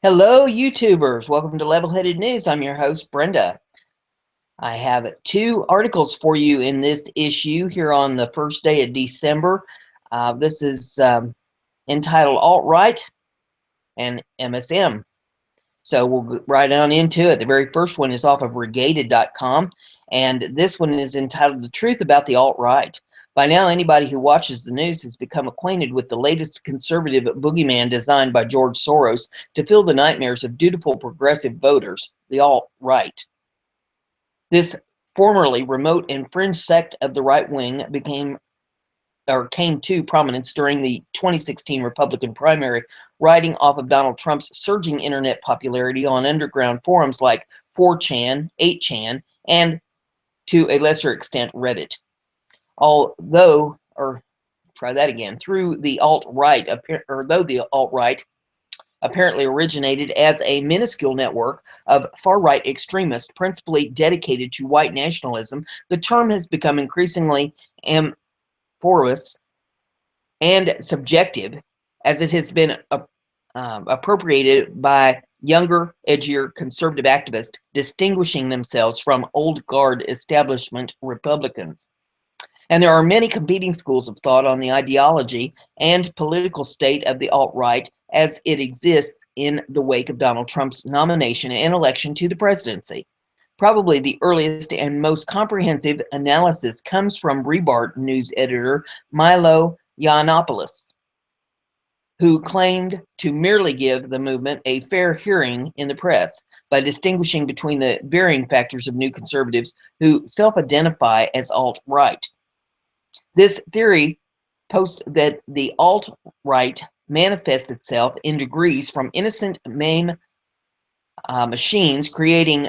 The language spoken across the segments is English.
Hello, YouTubers. Welcome to Level-Headed News. I'm your host, Brenda. I have two articles for you in this issue here on the first day of December. This is entitled Alt-Right and MSM. So we'll get right on into it. The very first one is off of Regated.com, and this one is entitled The Truth About the Alt-Right. By now, anybody who watches the news has become acquainted with the latest conservative boogeyman designed by George Soros to fill the nightmares of dutiful progressive voters, the alt-right. This formerly remote and fringe sect of the right wing came to prominence during the 2016 Republican primary, riding off of Donald Trump's surging internet popularity on underground forums like 4chan, 8chan, and to a lesser extent Reddit. Though the alt-right apparently originated as a minuscule network of far-right extremists principally dedicated to white nationalism, the term has become increasingly amorphous and subjective as it has been appropriated by younger, edgier conservative activists distinguishing themselves from old guard establishment Republicans. And there are many competing schools of thought on the ideology and political state of the alt-right as it exists in the wake of Donald Trump's nomination and election to the presidency. Probably the earliest and most comprehensive analysis comes from Breitbart news editor Milo Yiannopoulos, who claimed to merely give the movement a fair hearing in the press by distinguishing between the varying factors of new conservatives who self-identify as alt-right. This theory posts that the alt-right manifests itself in degrees from innocent MAME machines creating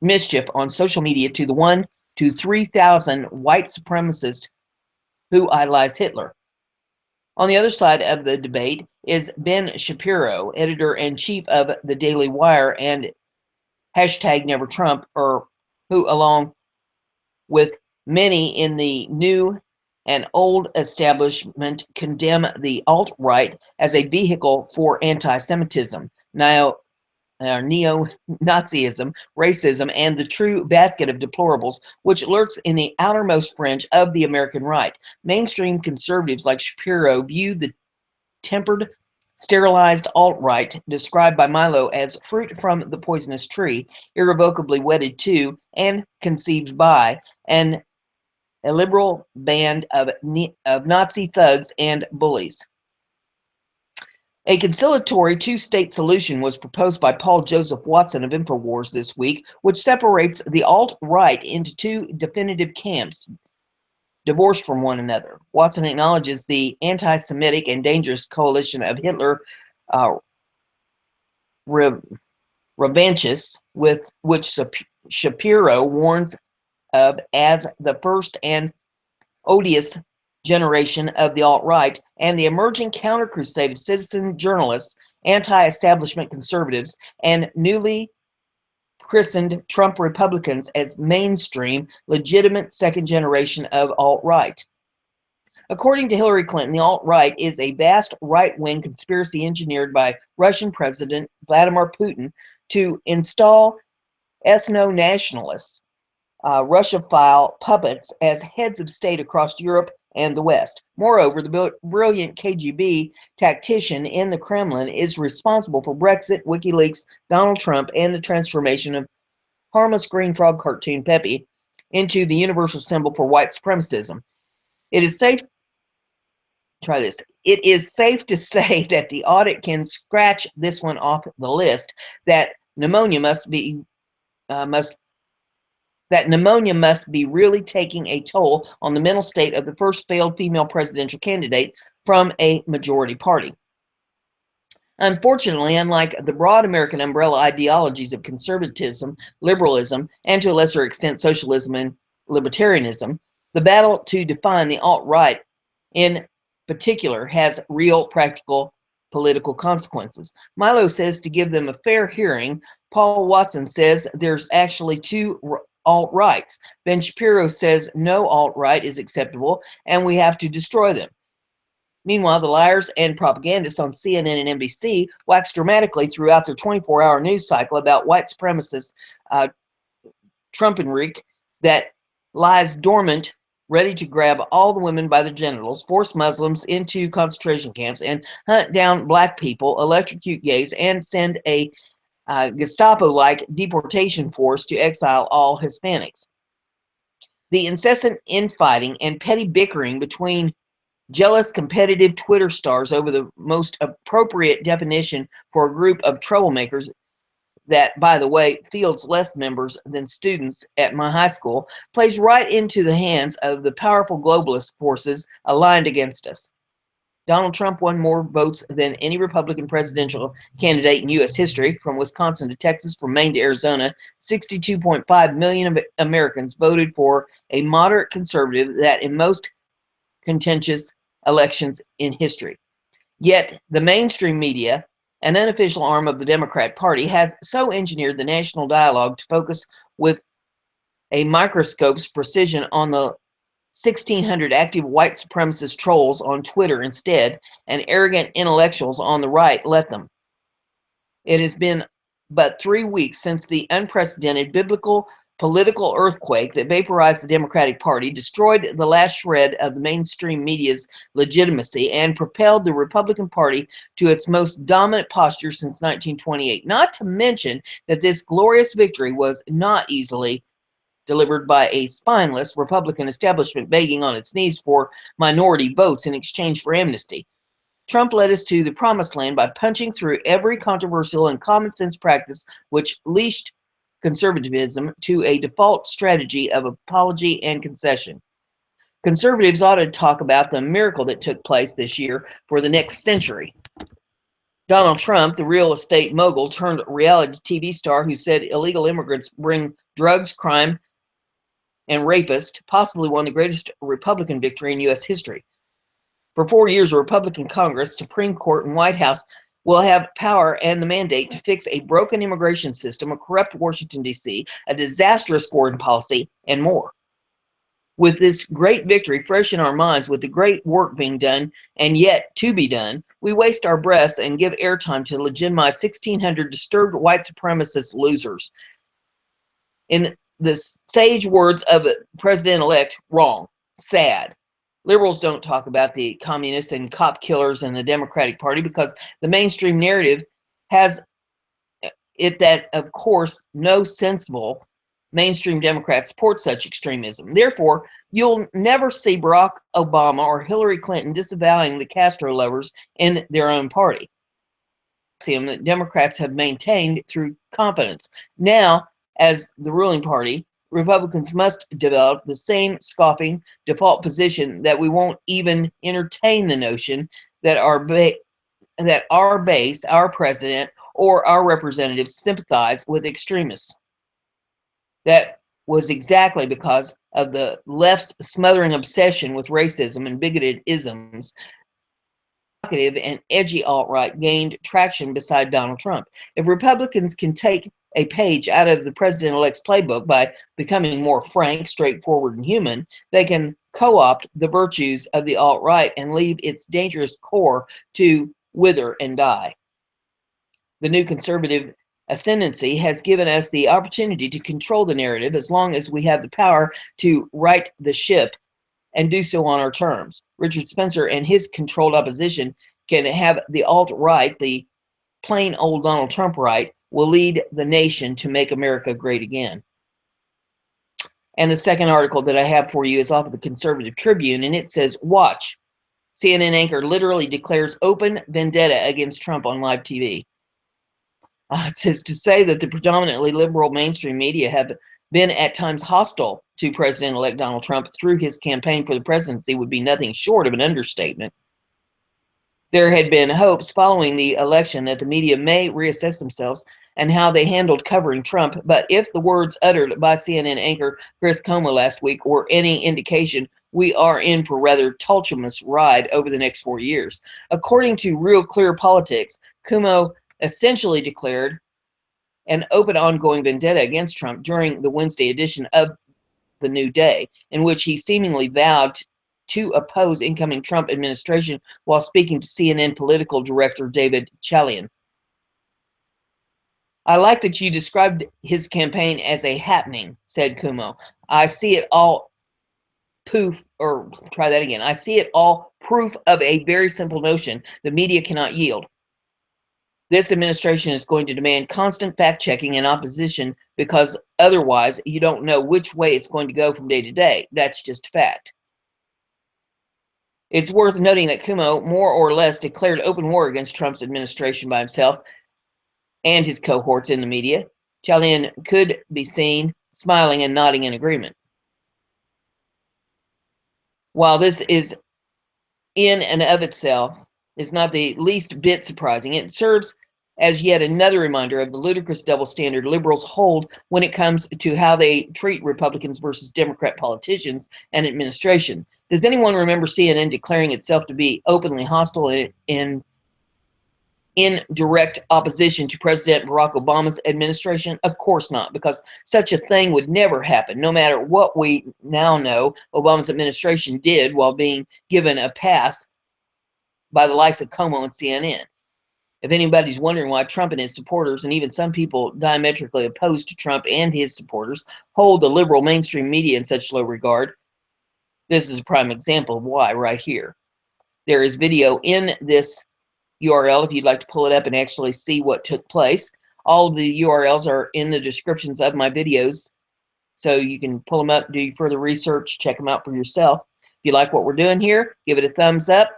mischief on social media to the 1 to 3,000 white supremacists who idolize Hitler. On the other side of the debate is Ben Shapiro, editor-in-chief of the Daily Wire and #NeverTrump, who, along with many in the new and old establishment, condemn the alt-right as a vehicle for anti-Semitism, neo-Nazism, racism, and the true basket of deplorables which lurks in the outermost fringe of the American right. Mainstream conservatives like Shapiro view the tempered, sterilized alt-right described by Milo as fruit from the poisonous tree, irrevocably wedded to and conceived by an a liberal band of Nazi thugs and bullies. A conciliatory two-state solution was proposed by Paul Joseph Watson of InfoWars this week, which separates the alt-right into two definitive camps, divorced from one another. Watson acknowledges the anti-Semitic and dangerous coalition of Hitler revanchists, with which Shapiro warns of as the first and odious generation of the alt-right, and the emerging counter-crusade of citizen journalists, anti-establishment conservatives, and newly christened Trump Republicans as mainstream, legitimate second generation of alt-right. According to Hillary Clinton, the alt-right is a vast right-wing conspiracy engineered by Russian President Vladimir Putin to install ethno-nationalists, Russophile puppets as heads of state across Europe and the West. Moreover, the brilliant KGB tactician in the Kremlin is responsible for Brexit, WikiLeaks, Donald Trump, and the transformation of harmless green frog cartoon Pepe into the universal symbol for white supremacism. It is safe to say that the audit can scratch this one off the list. That pneumonia must be really taking a toll on the mental state of the first failed female presidential candidate from a majority party. Unfortunately, unlike the broad American umbrella ideologies of conservatism, liberalism, and to a lesser extent socialism and libertarianism, the battle to define the alt-right in particular has real practical political consequences. Milo says to give them a fair hearing. Paul Watson says there's actually two alt-rights. Ben Shapiro says no alt-right is acceptable and we have to destroy them. Meanwhile, the liars and propagandists on CNN and NBC wax dramatically throughout their 24-hour news cycle about white supremacist uh, Trumpenreich that lies dormant, ready to grab all the women by the genitals, force Muslims into concentration camps, and hunt down black people, electrocute gays, and send a Gestapo-like deportation force to exile all Hispanics. The incessant infighting and petty bickering between jealous, competitive Twitter stars over the most appropriate definition for a group of troublemakers that, by the way, fields less members than students at my high school, plays right into the hands of the powerful globalist forces aligned against us. Donald Trump won more votes than any Republican presidential candidate in U.S. history, from Wisconsin to Texas, from Maine to Arizona. 62.5 million Americans voted for a moderate conservative that in most contentious elections in history. Yet the mainstream media, an unofficial arm of the Democrat Party, has so engineered the national dialogue to focus with a microscope's precision on the 1,600 active white supremacist trolls on Twitter instead, and arrogant intellectuals on the right let them. It has been but 3 weeks since the unprecedented biblical political earthquake that vaporized the Democratic Party, destroyed the last shred of the mainstream media's legitimacy, and propelled the Republican Party to its most dominant posture since 1928. Not to mention that this glorious victory was not easily delivered by a spineless Republican establishment begging on its knees for minority votes in exchange for amnesty. Trump led us to the promised land by punching through every controversial and common sense practice which leashed conservatism to a default strategy of apology and concession. Conservatives ought to talk about the miracle that took place this year for the next century. Donald Trump, the real estate mogul turned reality TV star who said illegal immigrants bring drugs, crime, and rapists, possibly won the greatest Republican victory in U.S. history. For 4 years, a Republican Congress, Supreme Court, and White House will have power and the mandate to fix a broken immigration system, a corrupt Washington, D.C., a disastrous foreign policy, and more. With this great victory fresh in our minds, with the great work being done and yet to be done, we waste our breaths and give airtime to legitimize 1,600 disturbed white supremacist losers. In the sage words of President-elect, wrong, sad. Liberals don't talk about the communists and cop killers in the Democratic Party because the mainstream narrative has it that, of course, no sensible mainstream Democrats support such extremism. Therefore, you'll never see Barack Obama or Hillary Clinton disavowing the Castro lovers in their own party. That Democrats have maintained through confidence. Now, as the ruling party, Republicans must develop the same scoffing default position that we won't even entertain the notion that our base, our president, or our representatives sympathize with extremists. That was exactly because of the left's smothering obsession with racism and bigoted isms. And edgy alt-right gained traction beside Donald Trump. If Republicans can take a page out of the president-elect's playbook by becoming more frank, straightforward, and human, they can co-opt the virtues of the alt-right and leave its dangerous core to wither and die. The new conservative ascendancy has given us the opportunity to control the narrative as long as we have the power to right the ship and do so on our terms. Richard Spencer and his controlled opposition can have the alt-right, the plain old Donald Trump right, will lead the nation to make America great again. And the second article that I have for you is off of the Conservative Tribune, and it says, watch. CNN anchor literally declares open vendetta against Trump on live TV. It says, to say that the predominantly liberal mainstream media have been at times hostile to President-elect Donald Trump through his campaign for the presidency would be nothing short of an understatement. There had been hopes following the election that the media may reassess themselves and how they handled covering Trump, but if the words uttered by CNN anchor Chris Cuomo last week were any indication, we are in for a rather tumultuous ride over the next 4 years. According to Real Clear Politics, Cuomo essentially declared an open ongoing vendetta against Trump during the Wednesday edition of The New Day, in which he seemingly vowed to oppose incoming Trump administration while speaking to CNN political director David Chalian. "I like that you described his campaign as a happening," said Cuomo. "I see it all I see it all proof of a very simple notion the media cannot yield. This administration is going to demand constant fact-checking and opposition because otherwise you don't know which way it's going to go from day to day. That's just fact." It's worth noting that Cuomo more or less declared open war against Trump's administration by himself and his cohorts in the media. Chalian could be seen smiling and nodding in agreement. While this is in and of itself is not the least bit surprising, it serves as yet another reminder of the ludicrous double standard liberals hold when it comes to how they treat Republicans versus Democrat politicians and administration. Does anyone remember CNN declaring itself to be openly hostile in direct opposition to President Barack Obama's administration? Of course not, because such a thing would never happen, no matter what we now know Obama's administration did while being given a pass by the likes of Cuomo and CNN. If anybody's wondering why Trump and his supporters, and even some people diametrically opposed to Trump and his supporters, hold the liberal mainstream media in such low regard, this is a prime example of why right here. There is video in this URL if you'd like to pull it up and actually see what took place. All of the URLs are in the descriptions of my videos, so you can pull them up, do further research, check them out for yourself. If you like what we're doing here, give it a thumbs up.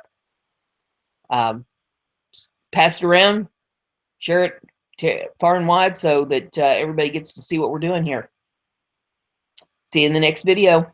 Pass it around, share it far and wide so that everybody gets to see what we're doing here. See you in the next video.